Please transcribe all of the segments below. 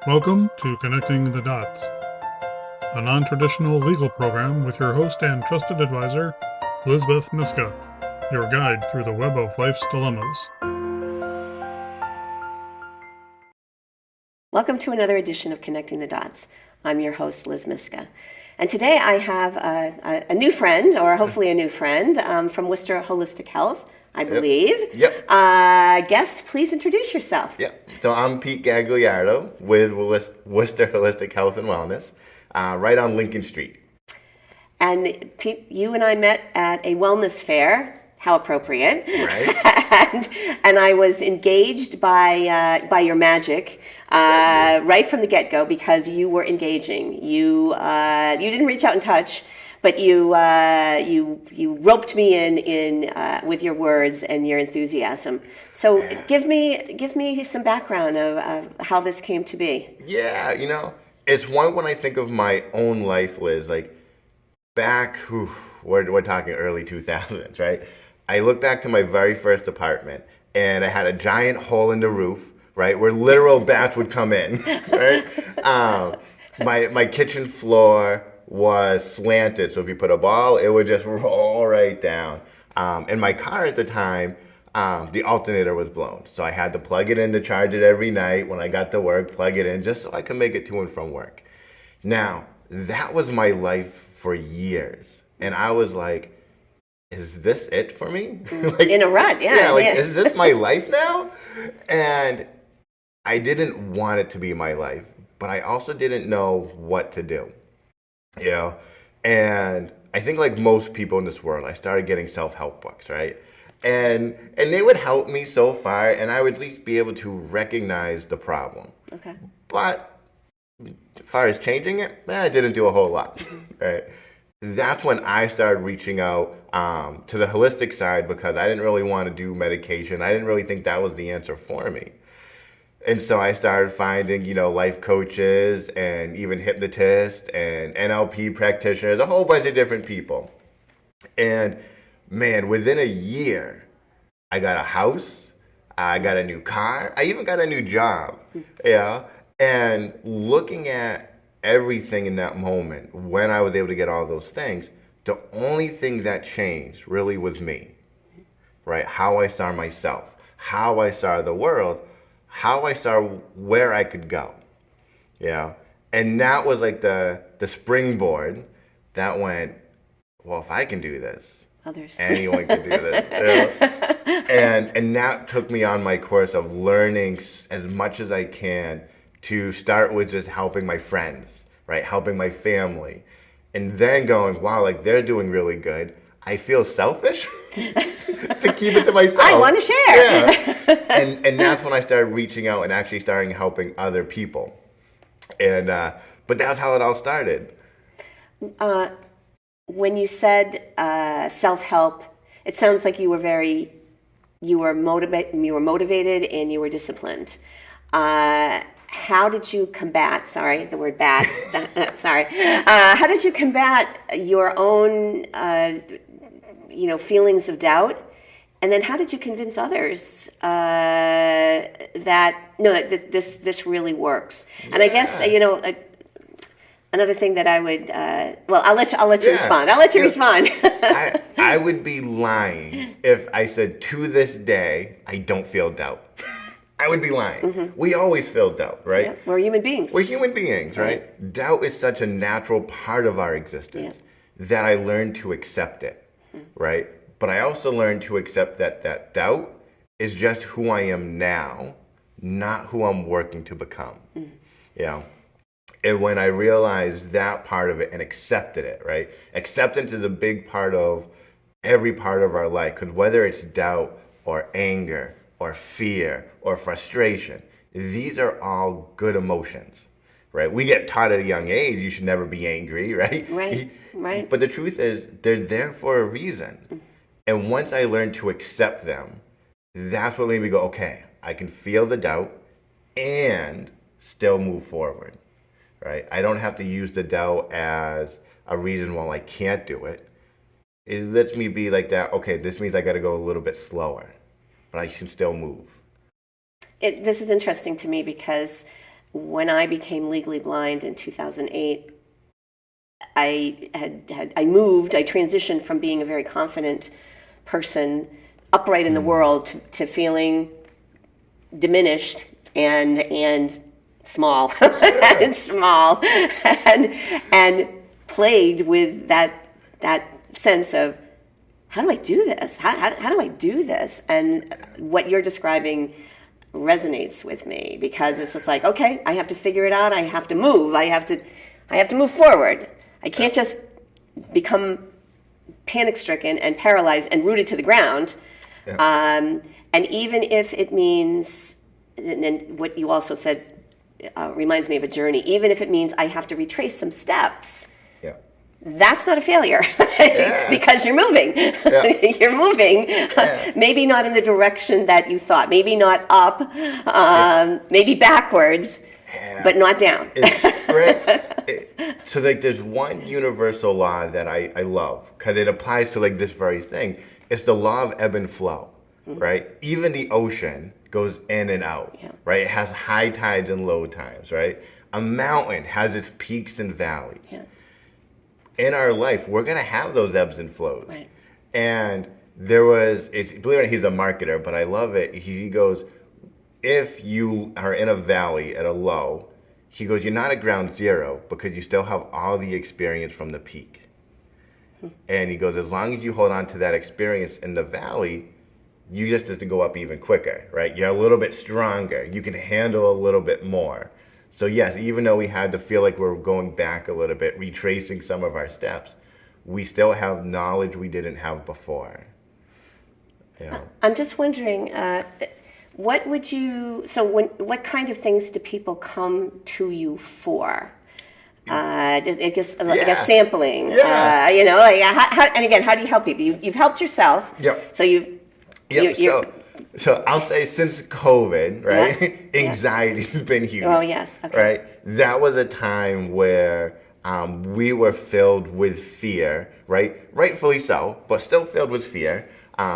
Welcome to Connecting the Dots, a non-traditional legal program with your host and trusted advisor, Elizabeth Miska, your guide through the web of life's dilemmas. Welcome to another edition of Connecting the Dots. I'm your host, Liz Miska. And today I have a new friend, or hopefully a new friend, from Worcester Holistic Health, I believe. Yep. Guest, please introduce yourself. Yep. So I'm Pete Gagliardo with Worcester Holistic Health and Wellness, right on Lincoln Street. And Pete, you and I met at a wellness fair. How appropriate. Right. and I was engaged by your magic right from the get-go because you were engaging. You didn't reach out and touch, but you roped me in with your words and your enthusiasm. So give me some background of how this came to be. Yeah, it's one when I think of my own life, Liz, like back, we're talking early 2000s, right? I look back to my very first apartment, and I had a giant hole in the roof, right, where literal bats would come in, right? My kitchen floor was slanted, so if you put a ball, it would just roll right down. And my car at the time, the alternator was blown, so I had to plug it in to charge it every night when I got to work, plug it in, just so I could make it to and from work. Now, that was my life for years, and I was like, is this it for me? In a rut, yeah. Is this my life now? And I didn't want it to be my life, but I also didn't know what to do. And I think like most people in this world, I started getting self-help books, right? And they would help me so far, and I would at least be able to recognize the problem. Okay. But as far as changing it, I didn't do a whole lot, right? That's when I started reaching out to the holistic side because I didn't really want to do medication. I didn't really think that was the answer for me. And so I started finding, life coaches and even hypnotists and NLP practitioners, a whole bunch of different people. And man, within a year, I got a house, I got a new car, I even got a new job. And looking at everything in that moment, when I was able to get all those things, the only thing that changed really was me, right? How I saw myself, how I saw the world, how I saw where I could go, And that was like the springboard that went, well, if I can do this, others, anyone can do this. And that took me on my course of learning as much as I can to start with just helping my friends, right? Helping my family. And then going, wow, like they're doing really good. I feel selfish to keep it to myself. I want to share. Yeah. And that's when I started reaching out and actually starting helping other people. And but that's how it all started. When you said self-help, it sounds like you were motivated and you were disciplined. How did you combat, sorry, the word bad, sorry. How did you combat your own, feelings of doubt? And then how did you convince others that this really works? And I guess, another thing that I would, I'll let you respond. I'll let you respond. I would be lying if I said to this day, I don't feel doubt. I would be lying. Mm-hmm. We always feel doubt, right? Yeah, we're human beings. We're human beings, right? Doubt is such a natural part of our existence that I learned to accept it, right? But I also learned to accept that doubt is just who I am now, not who I'm working to become. And when I realized that part of it and accepted it, right? Acceptance is a big part of every part of our life, because whether it's doubt or anger or fear or frustration, these are all good emotions, right? We get taught at a young age, you should never be angry, right? Right. But the truth is, they're there for a reason. And once I learned to accept them, that's what made me go, okay, I can feel the doubt and still move forward, right? I don't have to use the doubt as a reason why I can't do it. It lets me be like that, okay, this means I got to go a little bit slower, but I can still move. This is interesting to me because when I became legally blind in 2008, I transitioned from being a very confident person, upright in the world, to feeling diminished and small and small and plagued with that sense of, how do I do this? How do I do this? And what you're describing resonates with me, because it's just like, okay, I have to figure it out. I have to move. I have to move forward. I can't just become panic-stricken and paralyzed and rooted to the ground. Yeah. And even if it means, and what you also said reminds me of a journey, even if it means I have to retrace some steps, yeah, that's not a failure. Yeah. Because you're moving. Yeah. You're moving. Yeah. Maybe not in the direction that you thought. Maybe not up. Maybe backwards. Yeah. But not down. So like, there's one universal law that I love, because it applies to like this very thing. It's the law of ebb and flow, right? Even the ocean goes in and out, right? It has high tides and low tides, right? A mountain has its peaks and valleys. Yeah. In our life, we're going to have those ebbs and flows. Right. And believe it or not, he's a marketer, but I love it. He goes, if you are in a valley at a low, he goes, you're not at ground zero, because you still have all the experience from the peak. And he goes, as long as you hold on to that experience in the valley, you just have to go up even quicker, right? You're a little bit stronger. You can handle a little bit more. So yes, even though we had to feel like we're going back a little bit, retracing some of our steps, we still have knowledge we didn't have before. You know? I'm just wondering, what kind of things do people come to you for? I guess sampling. Yeah. And again, how do you help people? You've helped yourself. Yep. So So I'll say, since COVID, right, yeah. Anxiety's been huge. Oh, yes. Okay. Right? That was a time where we were filled with fear, right? Rightfully so, but still filled with fear.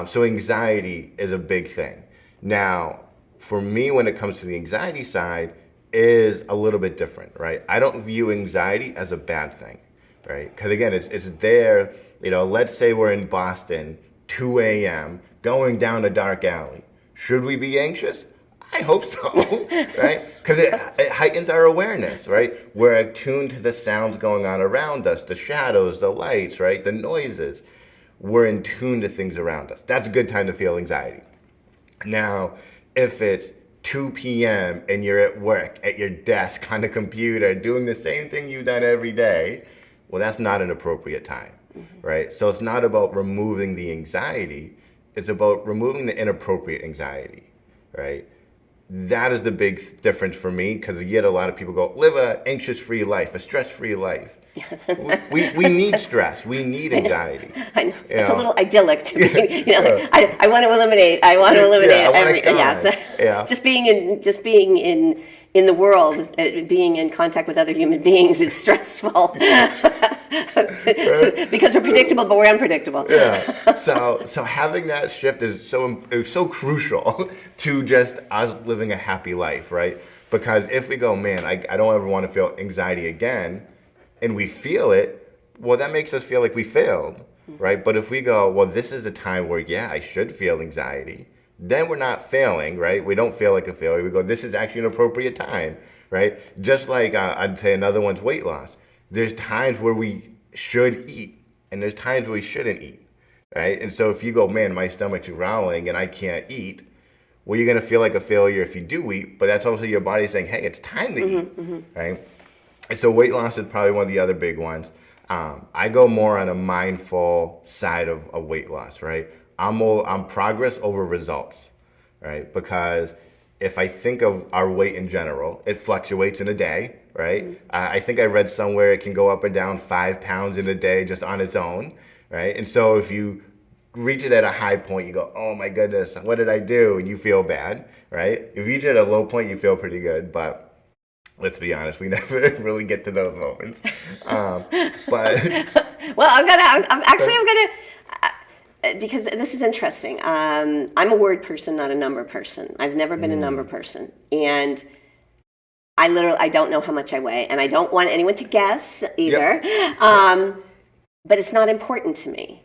So anxiety is a big thing. Now, for me, when it comes to the anxiety side, is a little bit different, right? I don't view anxiety as a bad thing, right? Because again, it's there. Let's say we're in Boston, 2 a.m., going down a dark alley. Should we be anxious? I hope so, right? Because it heightens our awareness, right? We're attuned to the sounds going on around us, the shadows, the lights, right? The noises. We're in tune to things around us. That's a good time to feel anxiety. Now, if it's 2 p.m. and you're at work, at your desk, on the computer, doing the same thing you've done every day, well, that's not an appropriate time, right? So it's not about removing the anxiety. It's about removing the inappropriate anxiety, right? That is the big difference for me, because you get a lot of people go, live an anxious-free life, a stress-free life. we need stress. We need anxiity. I know. It's a little idyllic to be, I want to eliminate just being in the world, being in contact with other human beings is stressful. Because we're predictable, but we're unpredictable. Yeah. So having that shift is so crucial to just us living a happy life, right? Because if we go, man, I don't ever want to feel anxiety again, and we feel it, well, that makes us feel like we failed, right? But if we go, well, this is a time where, I should feel anxiety, then we're not failing, right? We don't feel like a failure. We go, this is actually an appropriate time, right? Just like I'd say another one's weight loss. There's times where we should eat, and there's times where we shouldn't eat, right? And so if you go, man, my stomach's growling and I can't eat, well, you're going to feel like a failure if you do eat, but that's also your body saying, hey, it's time to eat, right? And so weight loss is probably one of the other big ones. I go more on a mindful side of weight loss, right? I'm progress over results, right? Because if I think of our weight in general, it fluctuates in a day, right? I think I read somewhere it can go up and down 5 pounds in a day just on its own, right? And so if you reach it at a high point, you go, oh my goodness, what did I do? And you feel bad, right? If you reach it at a low point, you feel pretty good, but let's be honest, we never really get to those moments. Because this is interesting. I'm a word person, not a number person. I've never been a number person. And I don't know how much I weigh, and I don't want anyone to guess either. But it's not important to me.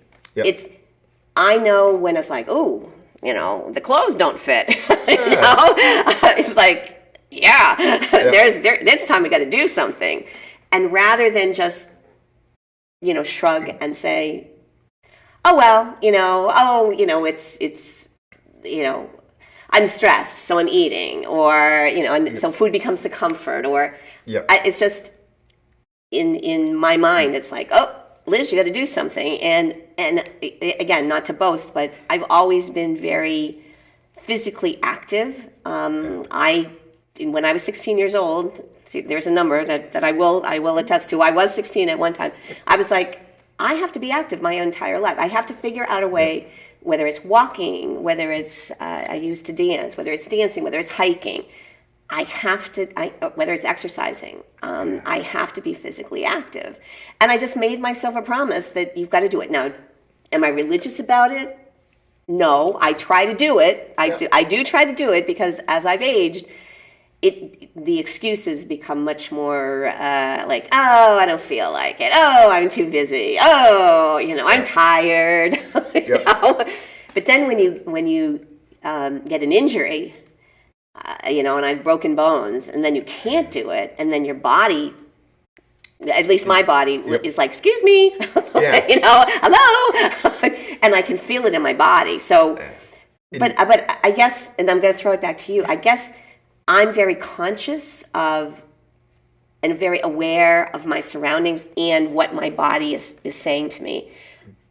I know when it's like, oh, the clothes don't fit. It's like, there's time we got to do something, and rather than just shrug and say, oh well, it's I'm stressed, so I'm eating, or and so food becomes the comfort, or it's just in my mind, it's like, oh, Liz, you got to do something, and again, not to boast, but I've always been very physically active. When I was 16 years old, see, there's a number that I will attest to. I was 16 at one time. I was like, I have to be active my entire life. I have to figure out a way, whether it's walking, whether it's I used to dance, whether it's dancing, whether it's hiking. I have to, whether it's exercising, I have to be physically active. And I just made myself a promise that you've got to do it. Now, am I religious about it? No, I try to do it. I do try to do it because as I've aged, the excuses become much more like, oh, I don't feel like it. Oh, I'm too busy. Oh, I'm tired. But then when you get an injury, and I've broken bones, and then you can't do it, and then your body, at least my body, is like, excuse me, hello, and I can feel it in my body. So, but I guess, and I'm going to throw it back to you, I guess I'm very conscious of and very aware of my surroundings and what my body is saying to me.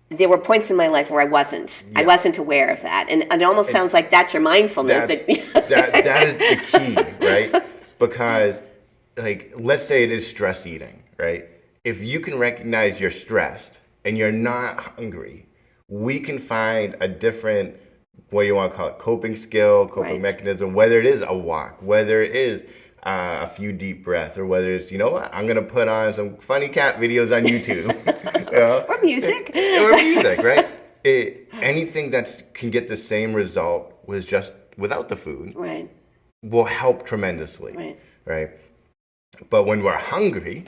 There were points in my life where I wasn't aware of that. And it almost sounds like that's your mindfulness. That is the key, right? Because, let's say it is stress eating, right? If you can recognize you're stressed and you're not hungry, we can find a different, what you want to call it, coping right. mechanism, whether it is a walk, whether it is a few deep breaths, or whether it's, I'm going to put on some funny cat videos on YouTube. Or music. Or music, right? Anything that can get the same result without the food will help tremendously, right? But when we're hungry,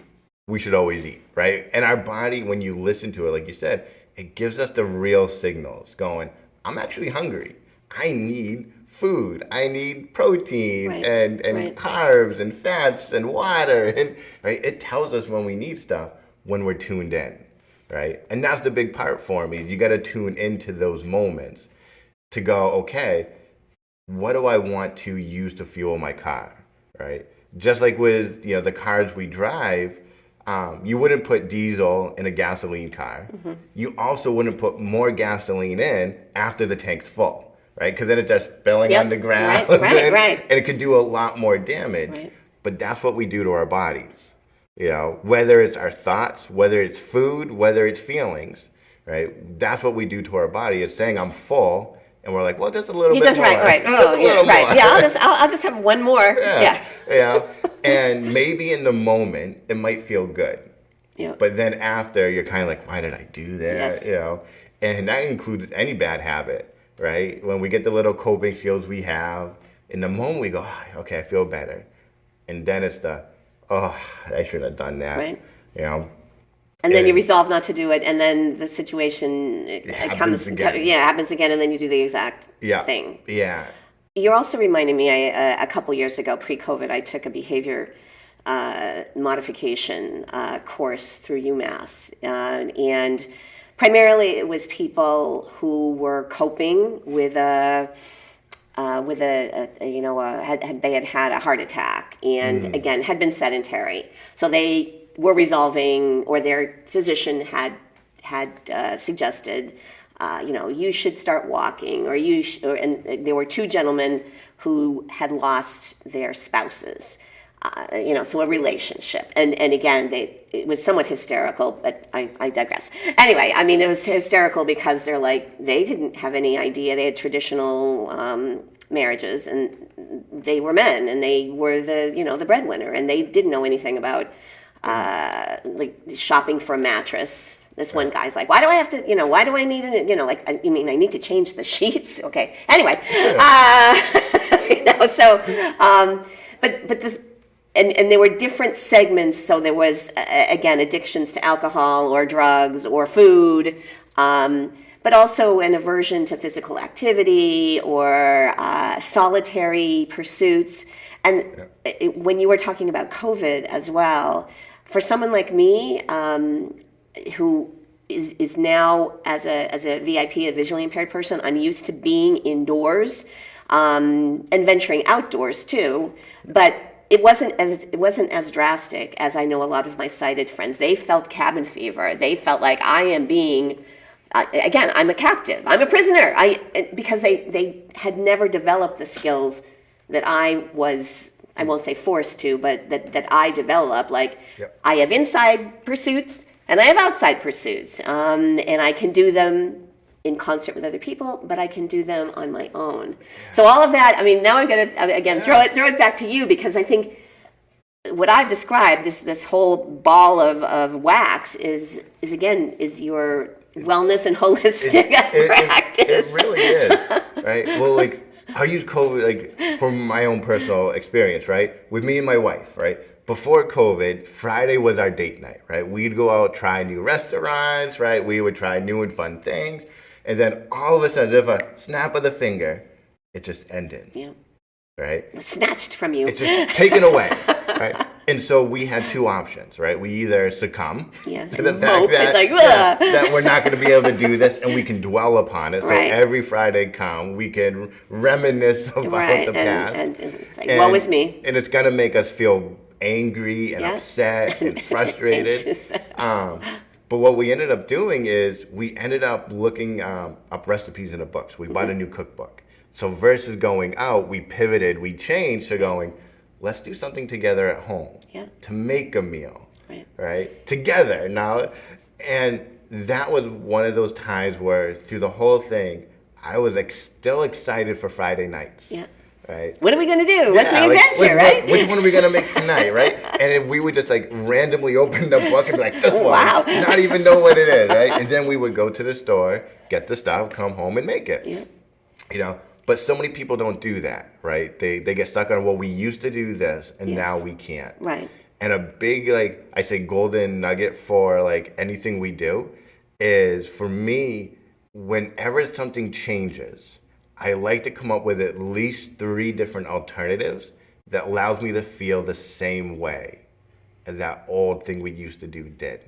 we should always eat, right? And our body, when you listen to it, like you said, it gives us the real signals going, I'm actually hungry. I need food. I need protein and carbs and fats and water. And it tells us when we need stuff when we're tuned in, right? And that's the big part for me. You got to tune into those moments to go, okay, what do I want to use to fuel my car, right? Just like with the cars we drive, you wouldn't put diesel in a gasoline car. Mm-hmm. You also wouldn't put more gasoline in after the tank's full. Right, because then it's just spilling on the ground, and it could do a lot more damage. Right. But that's what we do to our bodies. Whether it's our thoughts, whether it's food, whether it's feelings, right? That's what we do to our body. It's saying I'm full, and we're like, well, just a little bit more. Right. Oh, right. Yeah, I'll just have one more. Yeah. And maybe in the moment it might feel good. Yeah. But then after, you're kind of like, why did I do that? Yes. And that includes any bad habit. Right? When we get the little coping skills we have, in the moment we go, okay, I feel better. And then it's I shouldn't have done that. Right. And then you resolve not to do it, and then the situation happens again. Happens again, and then you do the exact thing. Yeah. You're also reminding me, a couple years ago, pre-COVID, I took a behavior modification course through UMass. And primarily, it was people who were coping with they had had a heart attack and again had been sedentary. So they were resolving, or their physician had suggested, you should start walking, or and there were two gentlemen who had lost their spouses. So a relationship. And again, it was somewhat hysterical, but I digress. Anyway, I mean, it was hysterical because they didn't have any idea. They had traditional marriages, and they were men, and they were the breadwinner, and they didn't know anything about shopping for a mattress. This one guy's like, why do I have to, why do I need I need to change the sheets? Okay. Anyway, but and there were different segments. So there was, again, addictions to alcohol or drugs or food, but also an aversion to physical activity or solitary pursuits. And when you were talking about COVID as well, for someone like me, who is now as a VIP, a visually impaired person, I'm used to being indoors and venturing outdoors too, but it wasn't as drastic as I know a lot of my sighted friends. They felt cabin fever. They felt like I am being, again, I'm a captive. I'm a prisoner. Because they had never developed the skills that I won't say forced to, but that I developed. Like, Yep. I have inside pursuits and I have outside pursuits, and I can do them in concert with other people, but I can do them on my own. So all of that, I mean, now I'm going to, again, throw it back to you, because I think what I've described, this whole ball of wax is your wellness and holistic practice. It really is, right? Well, like, I'll use COVID, like, from my own personal experience, right? With me and my wife, right? Before COVID, Friday was our date night, right? We'd go out, try new restaurants, right? We would try new and fun things. And then all of a sudden, as if a snap of the finger, it just ended. Yeah. Right? It was snatched from you. It's just taken away, right? And so we had two options, right? We either succumb to the fact that we're not going to be able to do this, and we can dwell upon it. So every Friday come, we can reminisce about the past. And it's like, woe is me. And it's going to make us feel angry and upset and frustrated. But what we ended up doing is we ended up looking up recipes in the books. We bought a new cookbook. So versus going out, we pivoted, we changed to going, let's do something together at home to make a meal, right? Together now. And that was one of those times where through the whole thing, I was still excited for Friday nights. Yeah. Right. What are we going to do? What's the adventure, right? Which one are we going to make tonight, right? And then we would just like randomly open the book and be like, this one, not even know what it is, right? And then we would go to the store, get the stuff, come home and make it. Yeah. You know, but so many people don't do that, right? They get stuck on, well, we used to do this and now we can't. Right. And a big, like, I say golden nugget for like anything we do is, for me, whenever something changes, I like to come up with at least 3 different alternatives that allows me to feel the same way as that old thing we used to do did.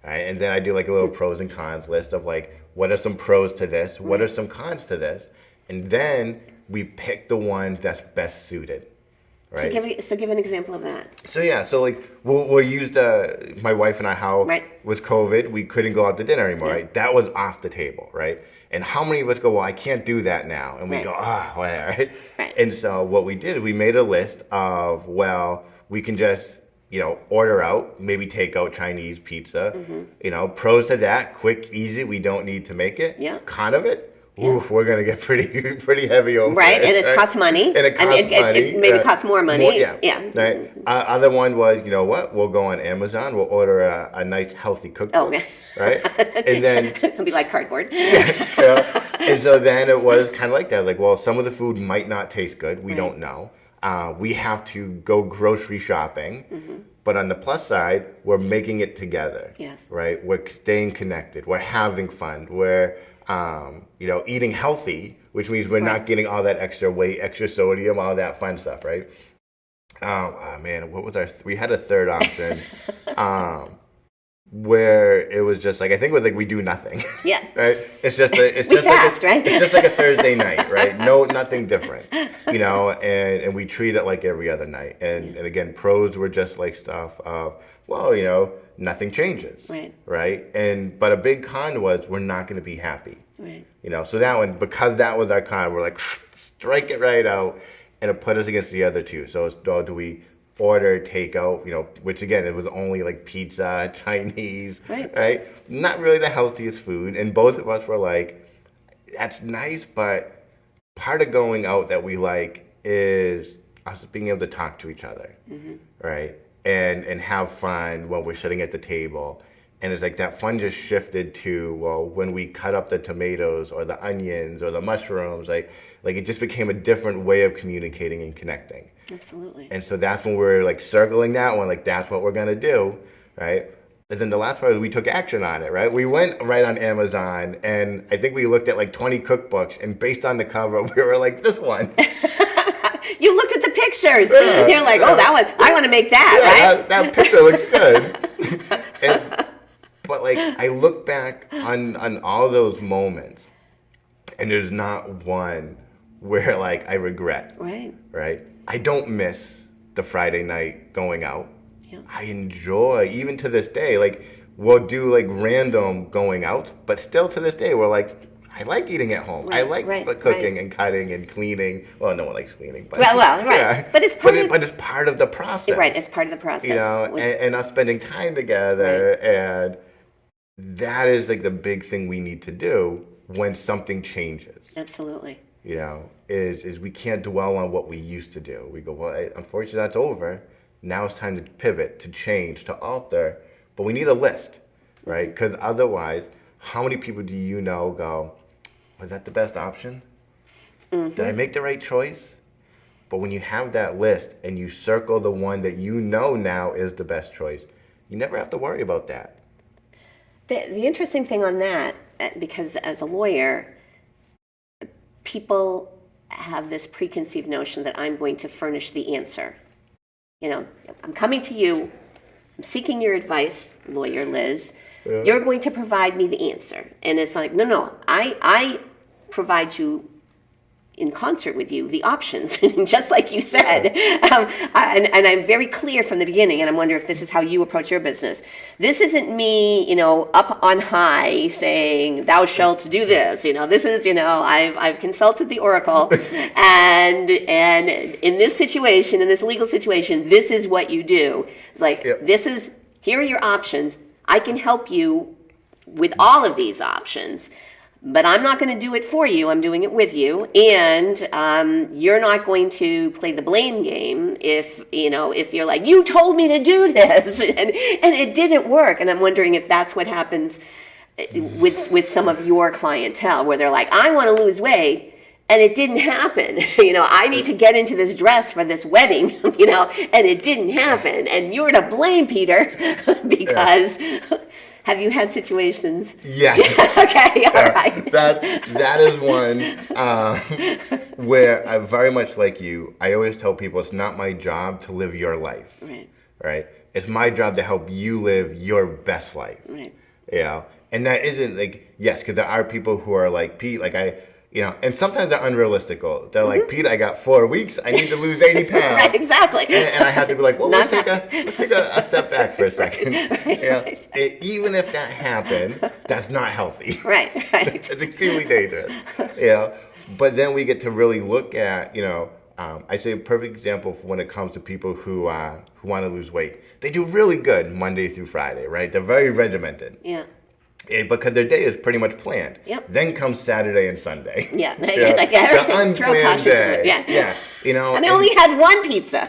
Right? And then I do like a little pros and cons list of like, what are some pros to this? What are some cons to this? And then we pick the one that's best suited. Right? So give an example of that. So like we'll use my wife and I, how with COVID, we couldn't go out to dinner anymore, right? That was off the table, right? And how many of us go, well, I can't do that now. And we go, whatever, right? And so what we did, we made a list of, well, we can just, order out, maybe take out Chinese pizza. Pros to that, quick, easy, we don't need to make it. Yeah. Con of it, oof, we're going to get pretty heavy over it. And it costs money. And it costs money. It maybe costs more money. Right. Other one was, you know what, we'll go on Amazon, we'll order a nice healthy cookbook. Right? And then it'll be like cardboard. And so then it was kind of like that. Like, well, some of the food might not taste good. We don't know. We have to go grocery shopping. But on the plus side, we're making it together. Yes. Right? We're staying connected. We're having fun. We're eating healthy, which means we're not getting all that extra weight, extra sodium, all that fun stuff, right? Oh man, what was we had a third option. Where it was just like, I think it was like, we do nothing. Yeah. Right? It's just like a Thursday night, right? Nothing different, and we treat it like every other night. And again, pros were just like stuff of, well, nothing changes. Right. But a big con was, we're not going to be happy. Right. So that one, because that was our con, we're like, strike it right out, and it put us against the other two. So it's, do we order takeout, which again, it was only like pizza, Chinese, right? Not really the healthiest food. And both of us were like, that's nice, but part of going out that we like is us being able to talk to each other, right? And have fun when we're sitting at the table. And it's like that fun just shifted to, well, when we cut up the tomatoes or the onions or the mushrooms, like it just became a different way of communicating and connecting. Absolutely. And so that's when we're like circling that one, like that's what we're gonna do, right? And then the last part is we took action on it, right? We went right on Amazon, and I think we looked at like 20 cookbooks, and based on the cover, we were like, this one. You looked at the pictures. Yeah, You're like, oh, that one, I want to make that, yeah, right? that picture looks good. But like I look back on all those moments, and there's not one where like I regret. Right. Right? I don't miss the Friday night going out. Yeah. I enjoy, even to this day, like we'll do like random going out, but still to this day we're like, I like eating at home. I like cooking and cutting and cleaning. Well, no one likes cleaning, but right. Yeah. But it's part of the process. Right, it's part of the process. You know, and us spending time together, and that is like the big thing we need to do when something changes. Absolutely. You know, is we can't dwell on what we used to do. We go, well, unfortunately, that's over. Now it's time to pivot, to change, to alter. But we need a list, right? Because otherwise, how many people do you know go, was that the best option? Did I make the right choice? But when you have that list and you circle the one that you know now is the best choice, you never have to worry about that. The interesting thing on that, because as a lawyer, people have this preconceived notion that I'm going to furnish the answer. You know, I'm coming to you, I'm seeking your advice, lawyer Liz. Yeah. You're going to provide me the answer. And it's like, no, I provide you in concert with you the options, just like you said. And I'm very clear from the beginning, and I'm wondering if this is how you approach your business. This isn't me, you know, up on high saying, thou shalt do this. You know, this is, you know, I've consulted the oracle, and in this situation, in this legal situation, this is what you do. It's like, here are your options. I can help you with all of these options. But I'm not going to do it for you. I'm doing it with you, and you're not going to play the blame game if you're like, you told me to do this, and it didn't work. And I'm wondering if that's what happens with some of your clientele, where they're like, I want to lose weight, and it didn't happen. You know, I need to get into this dress for this wedding, you know, and it didn't happen, and you're to blame, Peter, because. Have you had situations? Yes. Okay, all right. That is one where I very much like you. I always tell people it's not my job to live your life. Right? It's my job to help you live your best life. Right. You know? And that isn't like, yes, because there are people who are like, Pete, like and sometimes they're unrealistical. They're like, Pete, I got 4 weeks. I need to lose 80 pounds. Right, exactly. And I have to be like, well, let's take a step back for a second. Even if that happened, that's not healthy. Right. It's extremely dangerous. But then we get to really look at, I say a perfect example for when it comes to people who want to lose weight. They do really good Monday through Friday, right? They're very regimented. Yeah. Because their day is pretty much planned. Yep. Then comes Saturday and Sunday. Yeah. The unplanned day. Yeah. And they only had one pizza.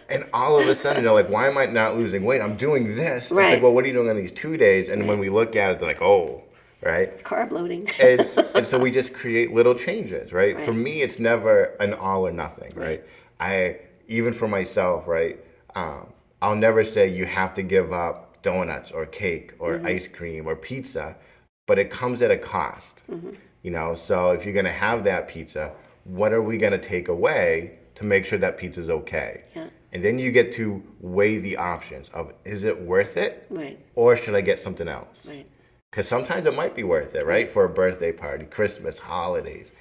And all of a sudden they're like, why am I not losing weight? I'm doing this. Right. It's like, well, what are you doing on these 2 days? And when we look at it, they're like, oh, right? Carb loading. and so we just create little changes, right? For me, it's never an all or nothing, right? Even for myself, right? I'll never say you have to give up donuts or cake or ice cream or pizza, but it comes at a cost. So if you're going to have that pizza, what are we going to take away to make sure that pizza's okay? And then you get to weigh the options of, is it worth it? Right. Or should I get something else? Right. Because sometimes it might be worth it, right? For a birthday party, Christmas, holidays.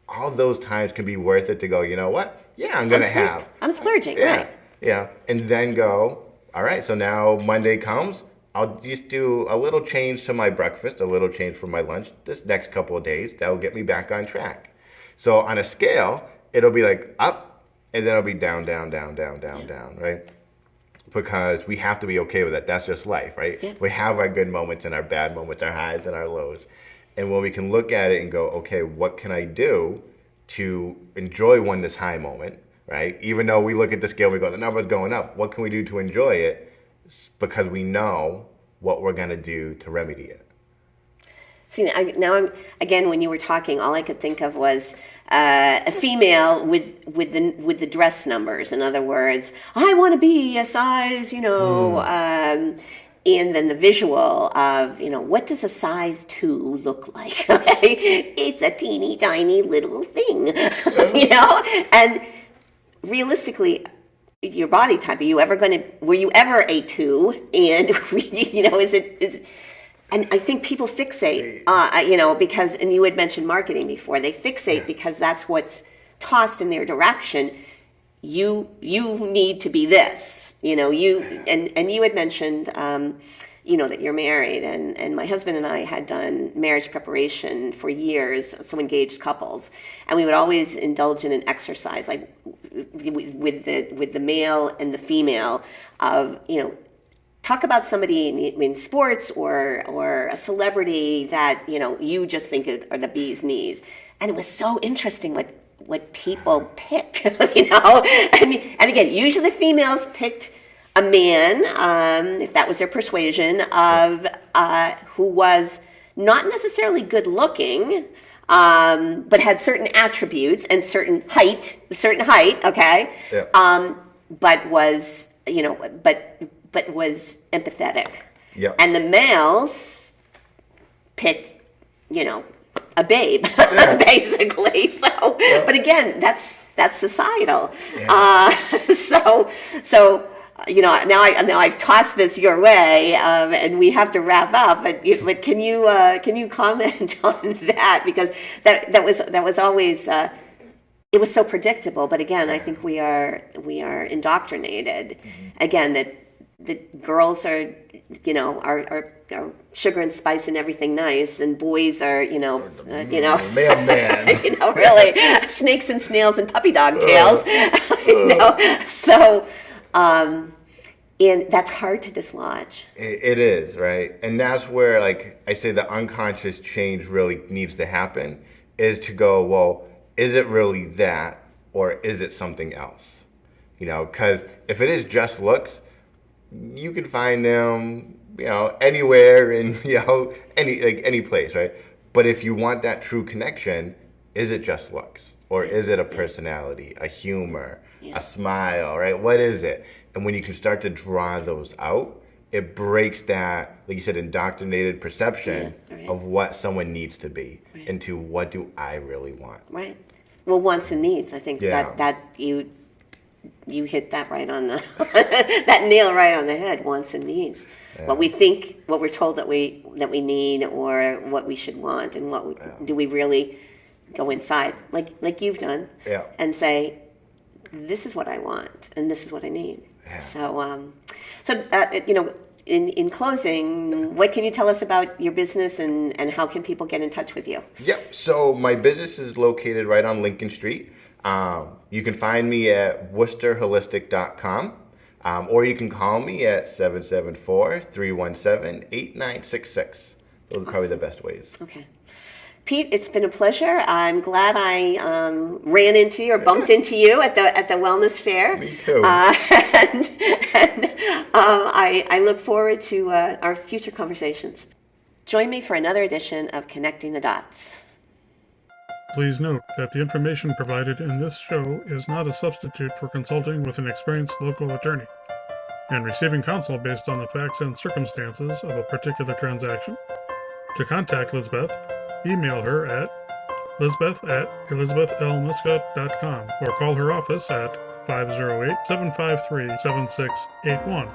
All those times can be worth it to go, you know what? Yeah, I'm going to have. I'm splurging, right? Yeah. And then go, all right, so now Monday comes, I'll just do a little change to my breakfast, a little change for my lunch this next couple of days. That'll get me back on track. So on a scale, it'll be like up, and then it'll be down, right? Because we have to be okay with that. That's just life, right? Yeah. We have our good moments and our bad moments, our highs and our lows. And when we can look at it and go, okay, what can I do to enjoy this high moment? Right? Even though we look at the scale, we go, the number's going up. What can we do to enjoy it? Because we know what we're going to do to remedy it. See, now I'm again. When you were talking, all I could think of was a female with the dress numbers. In other words, I want to be a size, and then the visual of, what does a size 2 look like? Okay, it's a teeny tiny little thing, and realistically, your body type. Were you ever a 2? And and I think people fixate, because, and you had mentioned marketing before, they fixate because that's what's tossed in their direction. You need to be this, and you had mentioned, that you're married, and my husband and I had done marriage preparation for years, so engaged couples, and we would always indulge in an exercise, like with the male and the female of, talk about somebody in sports or a celebrity that, you just think are the bee's knees. And it was so interesting what people picked, And again, usually the females picked a man, if that was their persuasion, of who was not necessarily good looking, but had certain attributes and certain height, okay? Yeah. But was, but was empathetic. Yep. And the males picked, a babe, basically. So, yep. But again, that's societal. Yeah. Now I've tossed this your way, and we have to wrap up. But can you comment on that, because that was always. It was so predictable, but again, I think we are indoctrinated. Mm-hmm. Again, that girls are sugar and spice and everything nice, and boys are mailman. Really snakes and snails and puppy dog tails. So, and that's hard to dislodge. It is, right, and that's where, like I say, the unconscious change really needs to happen. Is to go, well, is it really that, or is it something else? Because if it is just looks, you can find them, anywhere in, any place, right? But if you want that true connection, is it just looks? Or is it a personality, a humor, a smile, right? What is it? And when you can start to draw those out, it breaks that, like you said, indoctrinated perception of what someone needs to be into what do I really want. Right. Well, wants and needs. I think that you hit that right on the that nail right on the head. Wants and needs. Yeah. What we think, what we're told that we need, or what we should want, and do we really go inside, like you've done, and say, this is what I want, and this is what I need. Yeah. So, in closing, what can you tell us about your business, and how can people get in touch with you? Yep. So my business is located right on Lincoln Street. You can find me at worcesterholistic.com, or you can call me at 774-317-8966. Those are probably the best ways. Okay. Pete, it's been a pleasure. I'm glad I ran into you or bumped into you at the wellness fair. Me too. I look forward to our future conversations. Join me for another edition of Connecting the Dots. Please note that the information provided in this show is not a substitute for consulting with an experienced local attorney and receiving counsel based on the facts and circumstances of a particular transaction. To contact Lizbeth, email her at lisbeth@elizabethlmiska.com or call her office at 508-753-7681.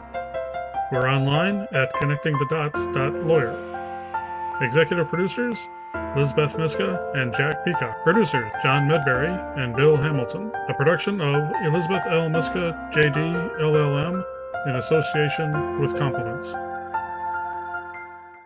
We're online at connectingthedots.lawyer. Executive producers, Lizbeth Miska and Jack Peacock. Producers, John Medberry and Bill Hamilton. A production of Elizabeth L. Miska, J.D., LLM, in association with Compliments.